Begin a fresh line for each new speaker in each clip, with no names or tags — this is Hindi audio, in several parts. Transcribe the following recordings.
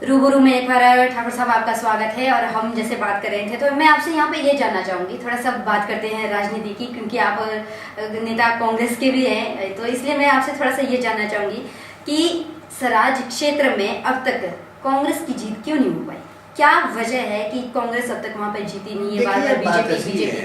रूबरू में एक बार ठाकुर साहब आपका स्वागत है। और हम जैसे बात कर रहे थे तो मैं आपसे यहाँ पे ये जानना चाहूँगी, थोड़ा सा बात करते हैं राजनीति की, क्योंकि आप नेता कांग्रेस के भी हैं, तो इसलिए मैं आपसे थोड़ा सा ये जानना चाहूँगी कि सराज क्षेत्र में अब तक कांग्रेस की जीत क्यों नहीं हो पाई? क्या वजह है कि कांग्रेस अब तक वहाँ पे जीती नहीं है? बार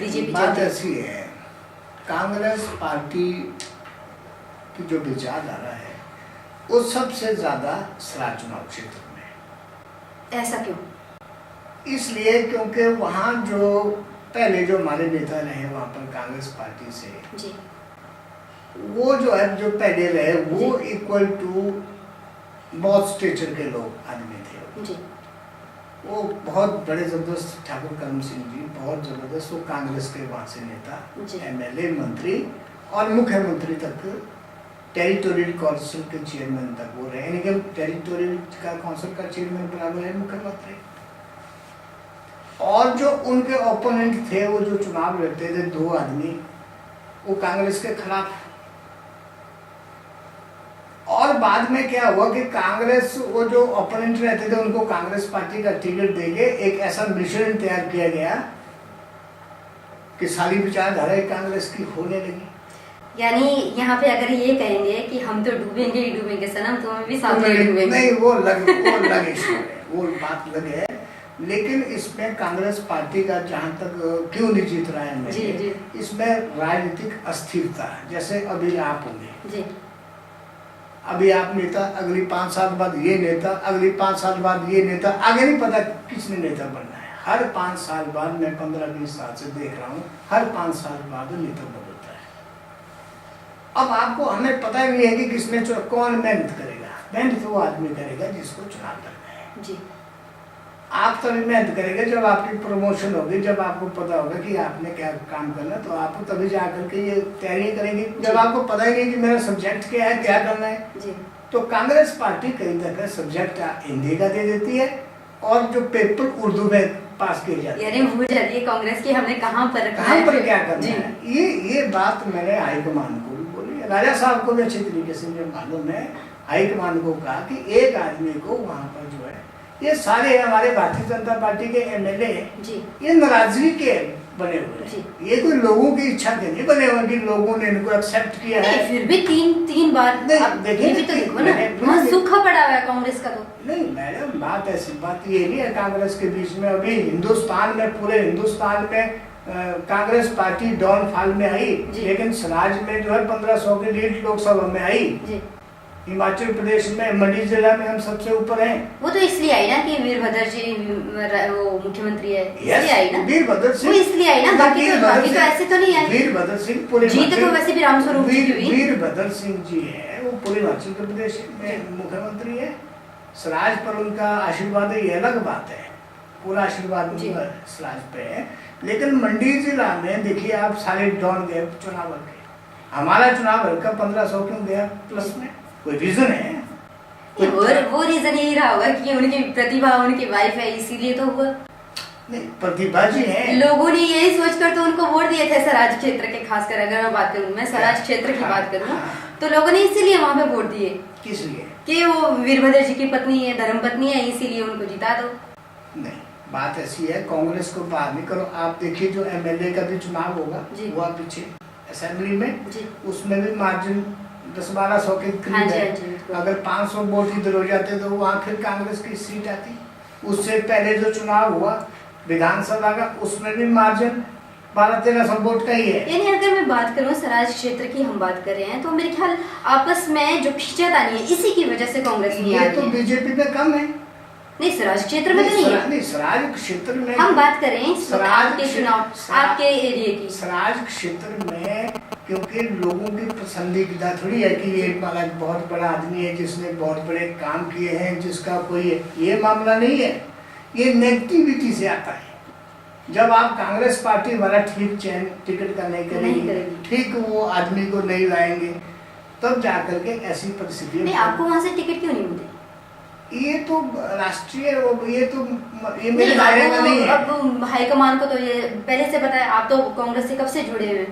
बीजेपी
बात ऐसी है, कांग्रेस पार्टी की जो विचारधारा है वो सबसे ज्यादा सराज चुनाव क्षेत्र में।
ऐसा क्यों?
इसलिए क्योंकि वहाँ जो पहले जो हमारे नेता रहे वहाँ पर कांग्रेस पार्टी से
जी,
वो जो है जो पहले रहे वो इक्वल टू बहुत स्टेचर के लोग आदमी थे
जी।
वो बहुत बड़े जबरदस्त ठाकुर करम सिंह जी, बहुत जबरदस्त, वो कांग्रेस के वहाँ से नेता, एमएलए, मंत्री और मुख्यमंत्री तक, टेरिटोरियल काउंसिल के चेयरमैन तक वो रहे, यानी कि टेरिटोरियल का काउंसिल का चेयरमैन बराबर है मुख्यमंत्री। और जो उनके ओपोनेंट थे, वो जो चुनाव लड़ते थे दो आदमी, वो कांग्रेस के खिलाफ। और बाद में क्या हुआ कि कांग्रेस, वो जो ओपोनेंट रहते थे उनको कांग्रेस पार्टी का टिकट देके एक ऐसा मिश्रण तैयार किया गया कि सारी विचारधारा कांग्रेस की होने लगी।
यानी यहाँ पे अगर ये कहेंगे कि हम तो डूबेंगे ही डूबेंगे सनम, तो हम भी साथ में डूबेंगे।
नहीं, वो लग वो बात लगे, लेकिन इसमें कांग्रेस पार्टी का जहाँ तक क्यों नहीं जीत रहा है
जी, जी।
इसमें राजनीतिक अस्थिरता, जैसे अभी आप होंगे
जी,
अभी आप नेता, अगली 5 साल बाद ये नेता, अगली 5 साल बाद ये नेता, आगे नहीं पता किसने नेता बनना है। हर 5 साल बाद, मैं 15-20 साल से देख रहा हूँ, हर 5 साल बाद नेता बदलता है। अब आपको, हमें पता ही नहीं है कि किसने कौन मेहनत करेगा। मेहनत वो आदमी करेगा जिसको चुनाव लड़ना है
जी।
आप तभी मेहनत करेंगे जब आपकी प्रमोशन होगी, जब आपको पता होगा कि आपने क्या काम करना, तो आपको तभी जाकर के ये तैयारी करेंगे। जब आपको पता ही नहीं कि मेरा सब्जेक्ट क्या है, क्या करना है
जी।
तो कांग्रेस पार्टी कई तरह सब्जेक्ट हिंदी का दे देती है और जो पेपर उर्दू में पास किए जाते हैं,
यानी भूल जाती है कांग्रेस की हमने कहाँ पर
क्या करना है। ये बात मैंने हाईकमान को भी बोली, राजा साहब को भी अच्छी तरीके से मुझे मालूम है। हाईकमान को कहा कि एक आदमी को वहाँ पर जो है, ये सारे हमारे भारतीय जनता पार्टी के एमएलए ये नाराजगी के बने हुए हैं, ये कोई लोगों की इच्छा के नहीं बने हुए कि लोगों ने इनको एक्सेप्ट किया है।
फिर भी तीन बार देखिए सूखा पड़ा हुआ है कांग्रेस का। तो
नहीं मैडम, बात ऐसी बात ये नहीं है कांग्रेस के बीच में। अभी हिंदुस्तान में, पूरे हिंदुस्तान में कांग्रेस पार्टी डाउनफॉल में आई, लेकिन सराज में जो है 1500 की लीड लोकसभा में आई। हिमाचल प्रदेश में मंडी जिला में हम सबसे ऊपर हैं।
वो तो इसलिए आई ना कि वीरभद्र जी वो मुख्यमंत्री है, इसलिए आई ना।
वीरभद्र सिंह
वो इसलिए आई ना, बाकी तो ऐसे तो नहीं आई।
वीरभद्र सिंह पूरे
जीत तो वैसे भी रामस्वरूप जी की हुई।
वीरभद्र सिंह जी है, वो पूरे हिमाचल प्रदेश में मुख्यमंत्री है। सराज पर उनका आशीर्वाद है, ये अलग बात है, पूरा आशीर्वाद सराज पे है। लेकिन मंडी जिला में देखिए आप, सारे डाउन गए चुनाव के, हमारा चुनाव हल्का 1500 क्यों गया प्लस में? कोई रीजन है?
वो रीजन यही रहा होगा कि उनकी प्रतिभा, उनकी वाइफ है, इसीलिए तो हुआ।
नहीं, प्रतिभा जी है,
लोगों ने यही सोचकर तो उनको वोट दिए थे सराज क्षेत्र के। खासकर अगर मैं बात करूं, मैं सराज क्षेत्र की बात करूं, तो लोगों ने इसीलिए वहां पे वोट दिए।
किस लिए?
कि वो वीरभद्र जी की पत्नी है, धर्मपत्नी है, इसीलिए उनको जिता दो।
नहीं, बात ऐसी है, कांग्रेस को बाहर नहीं करो। आप देखिए जो एमएलए का भी चुनाव होगा हुआ पीछे असेंबली में, उसमें भी मार्जिन 10-1200 के करीब है। अगर 500 वोट इधर हो जाते तो वहाँ फिर कांग्रेस की सीट आती। उससे पहले जो चुनाव हुआ विधानसभा का, उसमें भी मार्जिन 1200-1300 वोट का ही है।
यानी अगर मैं बात करूं सराज क्षेत्र की, हम बात कर रहे हैं, तो मेरे ख्याल आपस में जो खींचातानी है, इसी की वजह से कांग्रेस नहीं आ रही है।
तो बीजेपी में कम है।
नहीं, सराज क्षेत्र में तो नहीं है।
नहीं, सराज क्षेत्र में
हम बात करें सराज के चुनाव, आपके एरिया की।
सराज क्षेत्र में क्योंकि लोगों की पसंदीदा थोड़ी है कि ये बहुत बड़ा आदमी है जिसने बहुत बड़े काम किए हैं, जिसका कोई ये मामला नहीं है। ये नेगेटिविटी से आता है। जब आप कांग्रेस पार्टी वाला ठीक चयन टिकट का नहीं करेंगे, ठीक वो आदमी को नहीं लाएंगे, तब जाकर के ऐसी परिस्थिति।
आपको वहाँ से टिकट क्यों नहीं मिलती?
ये तो राष्ट्रीय, ये मेरे दायरे में नहीं है।
अब हाईकमान को तो ये पहले से पता है, आप तो कांग्रेस से कब से जुड़े हुए,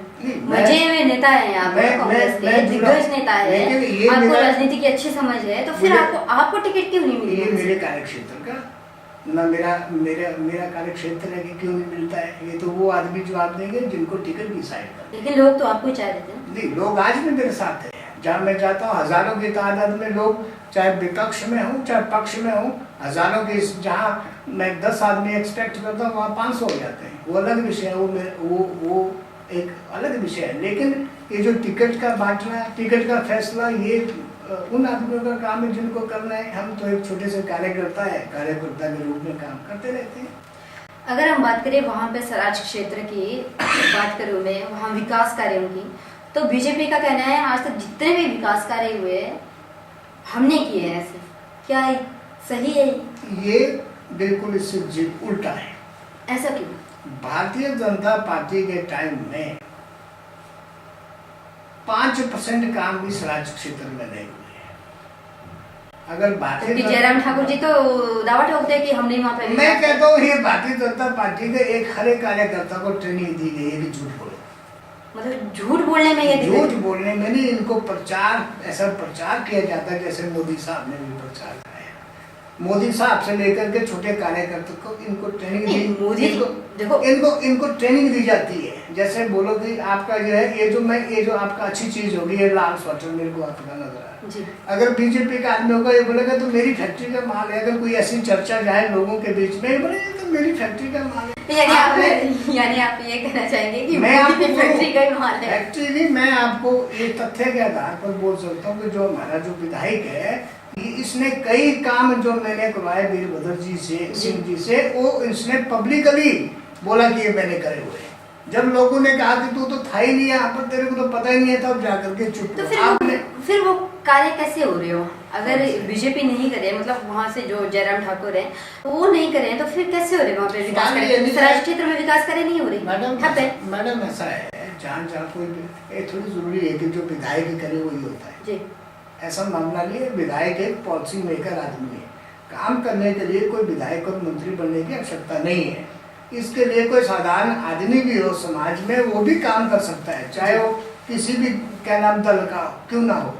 मजे हुए नेता हैं आप, कांग्रेस के दिग्गज नेता है, आपको राजनीति की अच्छी समझ है, तो फिर आपको टिकट क्यों नहीं मिली?
ये मेरे कार्यक्षेत्र का ना, मेरा कार्यक्षेत्र है कि क्यों नहीं मिलता है, ये तो वो आदमी जवाब देंगे जिनको टिकट डिसाइड कर।
लेकिन लोग तो आपको चाह रहे थे।
नहीं, लोग आज भी मेरे साथ है, जहाँ मैं जाता हूँ हजारों की तादाद में लोग, चाहे विपक्ष में हूँ चाहे पक्ष में हूँ, हजारों की, जहाँ मैं 10 आदमी एक्सपेक्ट करता हूँ वहाँ 500 हो जाते हैं, वो अलग विषय है, वो एक अलग विषय है। लेकिन ये जो टिकट का बांटना, टिकट का फैसला, ये उन आदमियों का काम है जिनको करना है। हम तो एक छोटे से कार्यकर्ता के रूप में काम करते रहते हैं।
अगर हम बात करें वहाँ पे सराज क्षेत्र की बात करूँ मैं, वहाँ विकास कार्यों की, तो बीजेपी का कहना है आज तक जितने भी विकास कार्य हुए हमने किए हैं, ऐसे क्या सही है?
ये बिल्कुल इससे उल्टा है।
ऐसा क्यों?
भारतीय जनता पार्टी के टाइम में 5% काम इस राज्य क्षेत्र में नहीं हुए। अगर भारतीय
जयराम ठाकुर जी तो दावा ठोकते हैं कि हमने वहाँ पे,
मैं कहता हूँ ये भारतीय जनता पार्टी के एक हर एक कार्यकर्ता को ट्रेनिंग दी गई है कि झूठ बोलो।
मतलब झूठ बोलने में, ये
झूठ बोलने में नहीं, इनको ऐसा प्रचार किया जाता है जैसे मोदी साहब ने भी प्रचार किया। मोदी साहब से लेकर के छोटे कार्यकर्ता को इनको ट्रेनिंग इनको ट्रेनिंग दी जाती है। जैसे बोलो कि आपका जो है ये जो आपका अच्छी चीज होगी, ये लाल स्वेटर मेरे को आपका नजर आ रहा है, अगर बीजेपी का आदमी होगा ये बोलेगा तो मेरी फैक्ट्री का माल है। अगर कोई ऐसी चर्चा जाए लोगों के बीच में, बोलेगा तो मेरी फैक्ट्री का माल है।
यानी आप ये कहना चाहेंगे कि मैं आपकी फैक्ट्री का ही माल है?
फैक्ट्री नहीं, मैं आपको ये तथ्य के आधार पर बोल सकता हूँ कि जो हमारा जो विधायक है, इसने कई काम जो मैंने करवाए वीरभद्र जी से, सिंह जी से, वो इसने पब्लिकली बोला कि ये मैंने करे हुए। जब लोगों ने कहा कि तू तो था ही नहीं यहाँ पर, तेरे को तो पता ही नहीं है, तब जाकर के चुप।
तो फिर वो कार्य कैसे हो रहे हो? अगर बीजेपी नहीं करे, मतलब वहाँ से जो जयराम ठाकुर है वो नहीं करे, तो फिर कैसे हो रहे वहाँ पे विकास कार्य? सराज क्षेत्र में विकास कार्य नहीं हो रही
मैडम। ऐसा है, जहाँ कोई थोड़ी जरूरी है कि जो विधायक करे वही होता है जी। ऐसा मामला नहीं है, विधायक एक पॉलिसी मेकर आदमी है, काम करने के लिए कोई विधायक और मंत्री बनने की आवश्यकता नहीं है। इसके लिए कोई साधारण आदमी भी हो समाज में, वो भी काम कर सकता है, चाहे वो किसी भी क्या नाम दल का क्यों ना हो।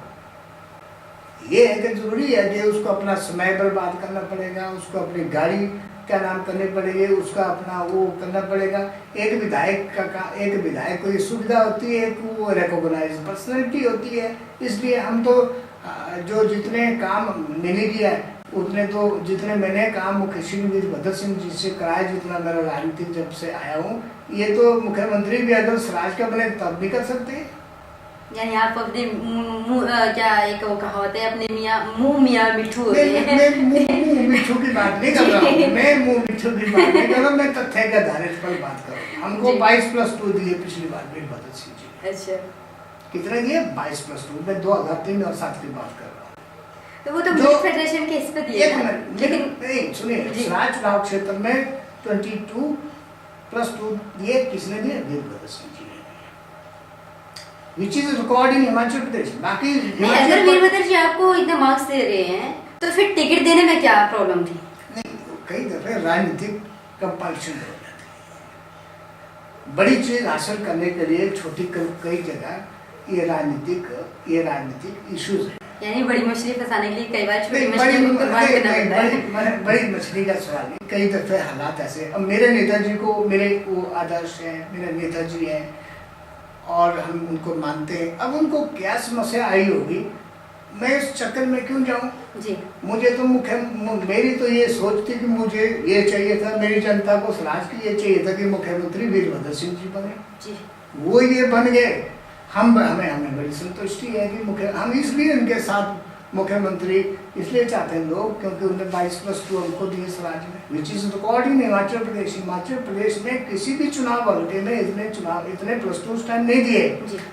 ये है कि जरूरी है कि उसको अपना समय बर्बाद करना पड़ेगा, उसको अपनी गाड़ी क्या नाम करनी पड़ेगी, उसका अपना वो करना पड़ेगा। एक विधायक को ये सुविधा होती है कि वो रिकॉग्नाइज पर्सनैलिटी होती है। इसलिए हम तो जो जितने काम मैंने किया है उतने तो, जितने मैंने काम मुख्यमंत्री वीरभद्र सिंह जी से कराया, जितना मेरा राजनीतिक जब से आया हूँ, ये तो मुख्यमंत्री भी अगर स्वराज का बने तब भी कर सकते हैं।
यानी आप अपने क्या एक वो कहावत है, अपने मुंह मियाँ मिठू होते हैं।
मैं मुंह मिठू की बात नहीं कर रहा हूँ, मैं मुंह मिठू की बात नहीं कर रहा हूँ, मैं तथ्य के आधारित पर बात कर रहा हूँ। हमको 22+2 दिए पिछली बार वीरभद्र सिंह जी।
अच्छा,
कितने दिए? 22+2। मैं 2003 और 2007 की बात कर रहा हूँ।
तो वो तो मिल्क फेडरेशन के इस पे दिए
ना, लेकिन नहीं सुनिए, सराज चुनाव क्षेत्र में 22+2 दिए, किसने दिए? वीरभद्र सिंह जी ने, which is recorded in Himachal Pradesh. बाकी
अगर वीरभद्र जी आपको इतना मार्क्स दे रहे हैं तो फिर टिकट देने में क्या प्रॉब्लम थी?
नहीं, कई दफे राजनीतिक कंपल्शन हो जाती है। बड़ी चीज हासिल करने के लिए छोटी कई जगह ये राजनीतिक इश्यूज है।
यानी बड़ी मछली फंसाने के लिए कई बार छोटी मछली को कुर्बान करना पड़ता है।
बड़ी मछली का सवाल नहीं, कई दफे हालात ऐसे। अब मेरे नेताजी को, मेरे वो आदर्श है, मेरे नेताजी हैं और हम उनको मानते हैं। अब उनको क्या समस्या आई होगी, मैं इस चक्कर में क्यों जाऊं जी। मुझे तो मेरी तो ये सोच थी कि मुझे ये चाहिए था, मेरी जनता को समाज की ये चाहिए था कि मुख्यमंत्री वीरभद्र सिंह जी बने जी। वो ये बन गए। हमें बड़ी संतुष्टि है कि हम इसलिए उनके साथ मुख्यमंत्री इसलिए चाहते हैं लोग, क्योंकि उन्हें 22+2 हमको दिए स्वराज में, which is record in Himachal Pradesh. Himachal Pradesh में किसी भी चुनाव हल्के में इतने +2 उस टाइम नहीं दिए।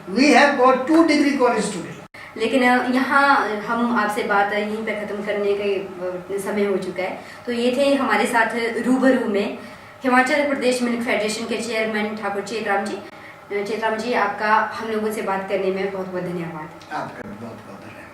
We have got 2 degree college today.
लेकिन यहाँ हम आपसे बात यहीं पे खत्म करने का समय हो चुका है। तो ये थे हमारे साथ रूबरू में हिमाचल प्रदेश मिल्क फेडरेशन के चेयरमैन ठाकुर चेतराम जी। चेतराम जी, आपका हम लोगों से बात करने में बहुत बहुत धन्यवाद।
आपका बहुत बहुत धन्यवाद।